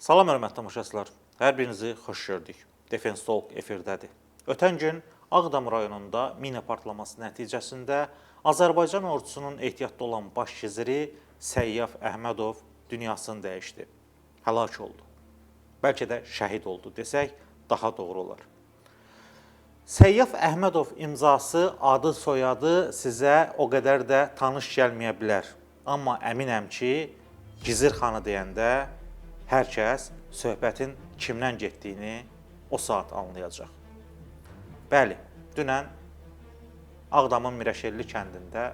Salam hörmətli tamaşaçılar. Hər birinizi xoş gördük. Defense Talk efirdədir. Ötən gün Ağdam rayonunda mina partlaması nəticəsində Azərbaycan ordusunun ehtiyatda olan baş giziri Səyyaf Əhmədov dünyasını dəyişdi. Həlak oldu. Bəlkə də şəhid oldu desək daha doğru olar. Səyyaf Əhmədov imzası, adı, soyadı sizə o qədər də tanış gəlməyə bilər. Amma əminəm ki, Gizir xanı deyəndə hər kəs söhbətin kimdən getdiyini o saat anlayacaq. Bəli, dünən Ağdamın Mirəşelli kəndində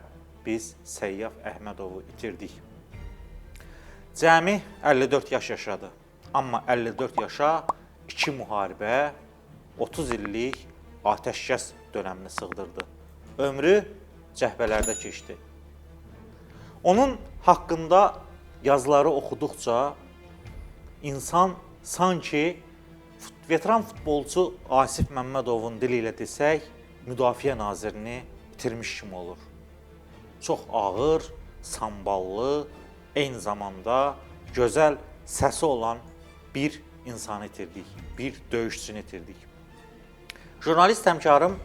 biz Səyyaf Əhmədovu itirdik. Cəmi 54 yaş yaşadı. Amma 54 yaşa 2 müharibə, 30 illik atəşkəs dönəmini sığdırdı. Ömrü cəhbələrdə keçdi. Onun haqqında yazıları oxuduqca insan sanki veteran futbolçu Asif Məmmədovun dili ilə desək, müdafiə nazirini itirmiş kimi olur. Çox ağır, samballı, eyni zamanda gözəl səsi olan bir insanı itirdik, bir döyüşçünü itirdik. Jurnalist həmkarım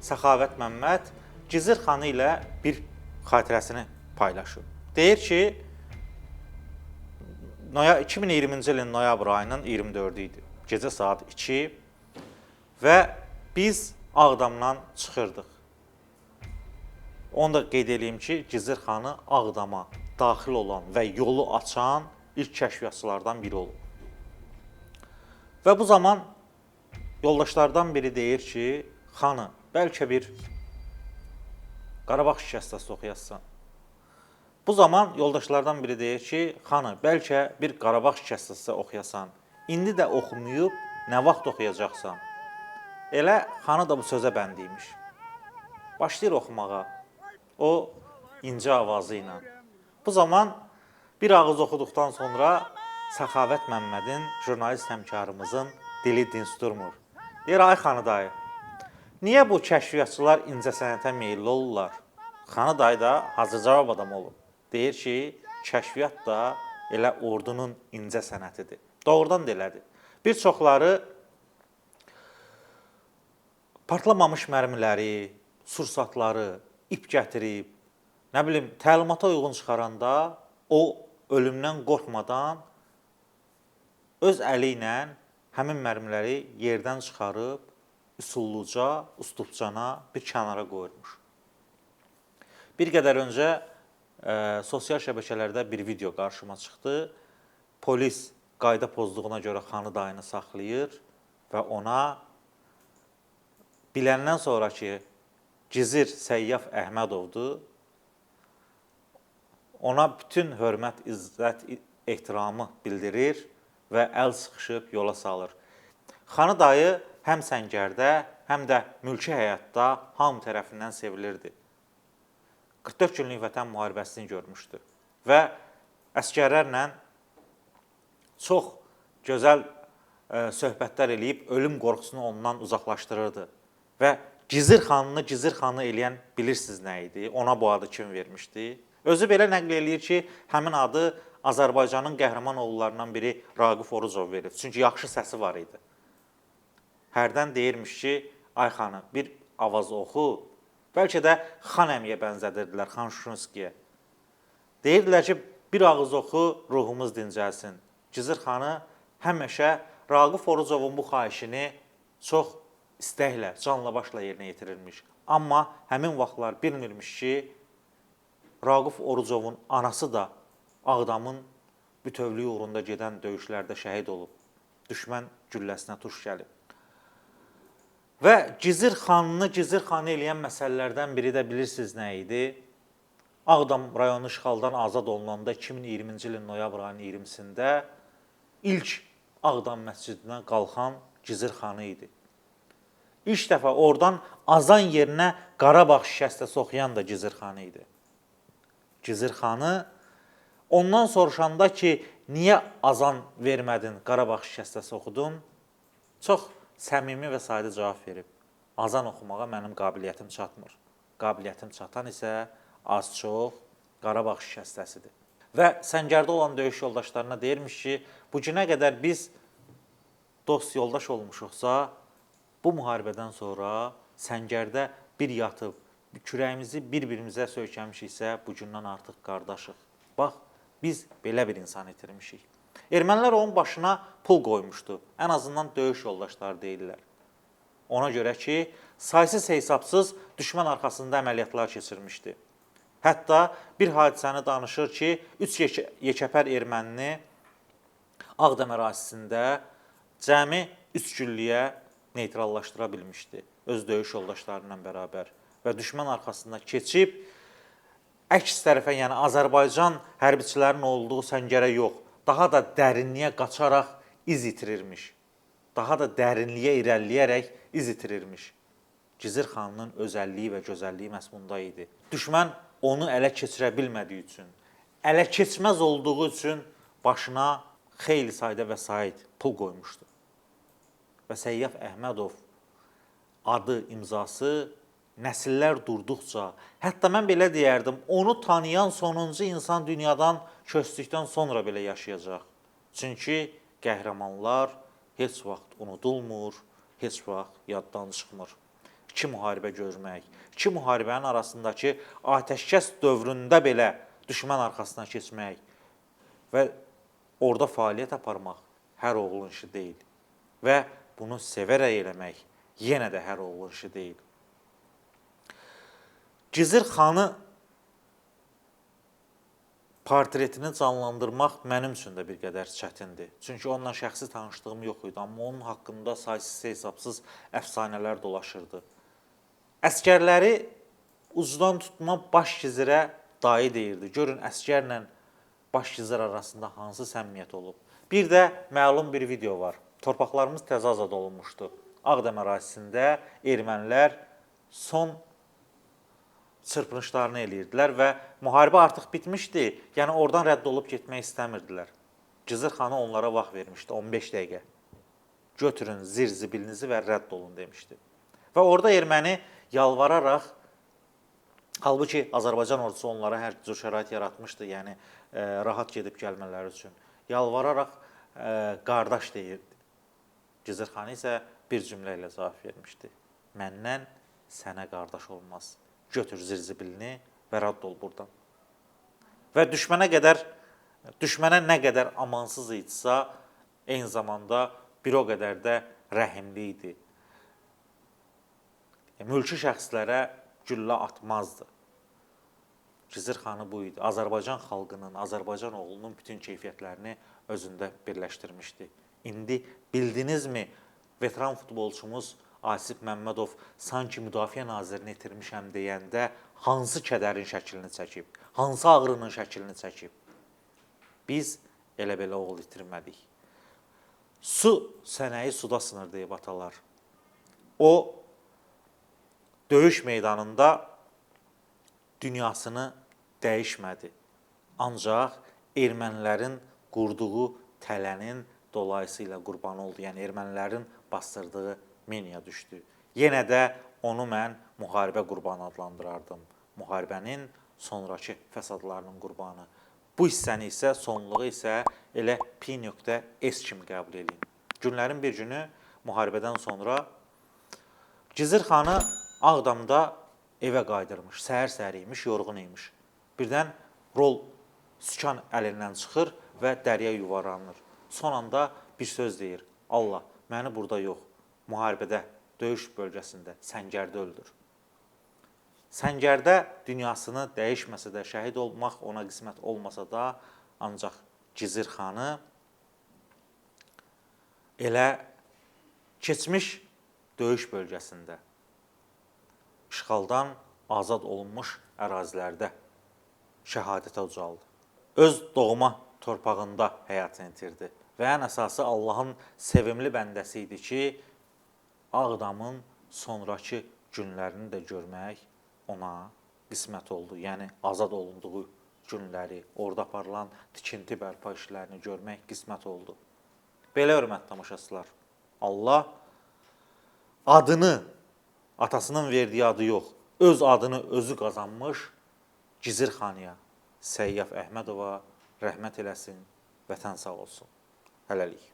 Səxavət Məmməd Gizir xanı ilə bir xatirəsini paylaşıb. Deyir ki, 2020-ci ilin noyabr ayının 24-ü idi. Gecə saat 2 və biz Ağdamdan çıxırdıq. Onu da qeyd edeyim ki, Gizir xanı Ağdama daxil olan və yolu açan ilk kəşfiyyatçılardan biri olub. Və bu zaman yoldaşlardan biri deyir ki, xanı, bəlkə bir Qarabağ şikəstəsi oxuyasın. Bu zaman yoldaşlardan biri deyir ki, xanı, bəlkə bir Qarabağ şikəstəsi oxuyasan. İndi də oxumayıb, nə vaxt oxuyacaqsan? Elə xanı da bu sözə bəndiymiş. Başlayır oxumağa, o incə avazı ilə. Bu zaman bir ağız oxuduqdan sonra Səxavət Məmmədin, jurnalist həmkarımızın dili dinc durmur. Deyir, ay xanı dayı, niyə bu kəşfiyyatçılar incə sənətə meyilli olurlar? Xanı dayı da hazır cavab adamı olub. Deyir ki, kəşfiyyat da elə ordunun incə sənətidir. Doğrudan da elədir. Bir çoxları partlamamış mərmiləri, sursatları, ip gətirib, nə bilim, təlimata uyğun çıxaranda o ölümdən qorxmadan öz əli ilə həmin mərmiləri yerdən çıxarıb, üsulluca, ustupcana bir kənara qoyurmuş. Bir qədər öncə sosial şəbəkələrdə bir video qarşıma çıxdı. Polis qayda pozduğuna görə xanı dayını saxlayır və ona biləndən sonra ki, Gizir Səyyaf Əhmədovdur, ona bütün hörmət, izzət, ehtiramı bildirir və əl sıxışıb yola salır. Xanı dayı həm səngərdə, həm də mülki həyatda hamı tərəfindən sevilirdi. 44 günlük vətən müharibəsini görmüşdü və əsgərlərlə çox gözəl söhbətlər eləyib ölüm qorxusunu ondan uzaqlaşdırırdı. Və Gizir xanı eləyən bilirsiniz nə idi? Ona bu adı kim vermişdi? Özü belə nəql eləyir ki, həmin adı Azərbaycanın qəhrəman oğullarından biri Raqif Orucov verib. Çünki yaxşı səsi var idi. Hərdən deyirmiş ki, ay xanı, bir avaz oxu. Bəlkə də Xan əmiyə bənzədirdilər, Xan Şuşunskiyə. Deyirdilər ki, bir ağız oxu, ruhumuz dincəlsin. Gizir xanı həmişə Raqif Orucovun bu xahişini çox istəklə, canla başla yerinə yetirirmiş. Amma həmin vaxtlar bilmirmiş ki, Raqif Orucovun anası da Ağdamın bütövlüyü uğrunda gedən döyüşlərdə şəhid olub. Düşmən gülləsinə tuş gəlib. Və Gizir xanını eləyən məsələlərdən biri də bilirsiniz nə idi? Ağdam rayonu işğaldan azad olunanda 2020-ci ilin noyabr ayının 20-sində ilk Ağdam məscidinə qalxan Gizir xanı idi. İlk dəfə oradan azan yerinə Qarabağ şikəstəsi oxuyan da Gizir xanı idi. Gizir xanı ondan soruşanda ki, niyə azan vermədin, Qarabağ şikəstəsi oxudun? Çox səmimi və sadə cavab verib. Azan oxumağa mənim qabiliyyətim çatmır. Qabiliyyətim çatan isə az-çox Qarabağ şikəstəsidir. Və Səngərdə olan döyüş yoldaşlarına deyirmiş ki, bu günə qədər biz dost yoldaş olmuşuqsa, bu müharibədən sonra Səngərdə bir yatıb, kürəyimizi bir-birimizə söykəmişiksə, bu gündən artıq qardaşıq. Bax, biz belə bir insan itirmişik. Ermənilər onun başına pul qoymuşdu. Ən azından döyüş yoldaşları deyirlər. Ona görə ki, saysız hesabsız düşmən arxasında əməliyyatlar keçirmişdi. Hətta bir hadisəni danışır ki, 3 yekəpər ermənini Ağdam ərazisində cəmi 3 günlüyə neytrallaşdıra bilmişdi öz döyüş yoldaşları ilə bərabər və düşmən arxasında keçib əks tərəfə, yəni Azərbaycan hərbiçilərinin olduğu Səngərə yox, daha da dərinliyə qaçaraq iz itirirmiş. Daha da dərinliyə irəliləyərək iz itirirmiş. Gizir xanının özəlliyi və gözəlliyi məhz bunda idi. Düşmən onu ələ keçirə bilmədiyi üçün, ələ keçməz olduğu üçün başına xeyli sayda vəsait pul qoymuşdu. Və Səyyaf Əhmədov adı, imzası nəsillər durduqca, hətta mən belə deyərdim, onu tanıyan sonuncu insan dünyadan köçdükdən sonra belə yaşayacaq. Çünki qəhrəmanlar heç vaxt unudulmur, heç vaxt yaddan çıxmır. İki müharibə görmək, iki müharibənin arasındakı atəşkəs dövründə belə düşmən arxasına keçmək və orada fəaliyyət aparmaq hər oğlun işi deyil. Və bunu sevərək eləmək yenə də hər oğlun işi deyil. Gizir xanı portretini canlandırmaq mənim üçün də bir qədər çətindir. Çünki onunla şəxsi tanışlığım yox idi, amma onun haqqında saysız hesabsız əfsanələr dolaşırdı. Əskərləri ucdan tutma baş gizirə dayı deyirdi. Görün, əskərlə baş gizir arasında hansı səmimiyyət olub. Bir də məlum bir video var. Torpaqlarımız təzə azad olunmuşdu. Ağdam ərazisində ermənilər son çırpınışlarını eləyirdilər və müharibə artıq bitmişdi. Yəni oradan rədd olub getmək istəmirdilər. Gizir xanı onlara vaxt vermişdi, 15 dəqiqə. Götürün zir-zibilinizi və rədd olun demişdi. Və orada erməni yalvararaq, halbuki Azərbaycan ordusu onlara hər cür şərait yaratmışdı, yəni rahat gedib gəlmələri üçün. Yalvararaq qardaş deyirdi. Gizir xanı isə bir cümlə ilə cavab vermişdi. Məndən sənə qardaş olmaz. Götür zirzibilini və rədd ol buradan. Və düşmənə nə qədər amansız idisə, eyni zamanda bir o qədər də rəhimli idi. Mülki şəxslərə güllə atmazdı. Gizir xanı bu idi. Azərbaycan xalqının, Azərbaycan oğlunun bütün keyfiyyətlərini özündə birləşdirmişdi. İndi bildinizmi, veteran futbolçumuz Asif Məmmədov sanki müdafiə nazirini itirmişəm deyəndə hansı kədərin şəklini çəkib, hansı ağrının şəklini çəkib. Biz elə belə oğul itirmədik. Su sənəyi suda sınır deyib atalar. O, döyüş meydanında dünyasını dəyişmədi. Ancaq ermənilərin qurduğu tələnin dolayısıyla qurban oldu. Yəni, ermənilərin bastırdığı minaya düşdü. Yenə də onu mən müharibə qurbanı adlandırardım. Müharibənin sonrakı fəsadlarının qurbanı. Bu hissəni isə, sonluğu isə elə P.S kimi qəbul edin. Günlərin bir günü müharibədən sonra Gizir xanı Ağdamda evə qaydırmış, səhər-səhər imiş, yorğun imiş. Birdən rol sükan əlindən çıxır və dəriyə yuvarlanır. Son anda bir söz deyir, Allah, məni burada yox, müharibədə, döyüş bölgəsində, Səngərdə öldür. Səngərdə dünyasını dəyişməsə də, şəhid olmaq ona qismət olmasa da, ancaq Gizir xanı elə keçmiş döyüş bölgəsində, işğaldan azad olunmuş ərazilərdə şəhadətə ucaldı. Öz doğma torpağında həyatını itirdi və ən əsası Allahın sevimli bəndəsi idi ki, Ağdamın sonrakı günlərini də görmək ona qismət oldu. Yəni, azad olunduğu günləri, orada aparılan tikinti bərpa işlərini görmək qismət oldu. Belə hörmətli tamaşaçılar, Allah adını, atasının verdiyi adı yox, öz adını özü qazanmış Gizir xanıya, Səyyaf Əhmədova rəhmət eləsin, vətən sağ olsun. Hələlik.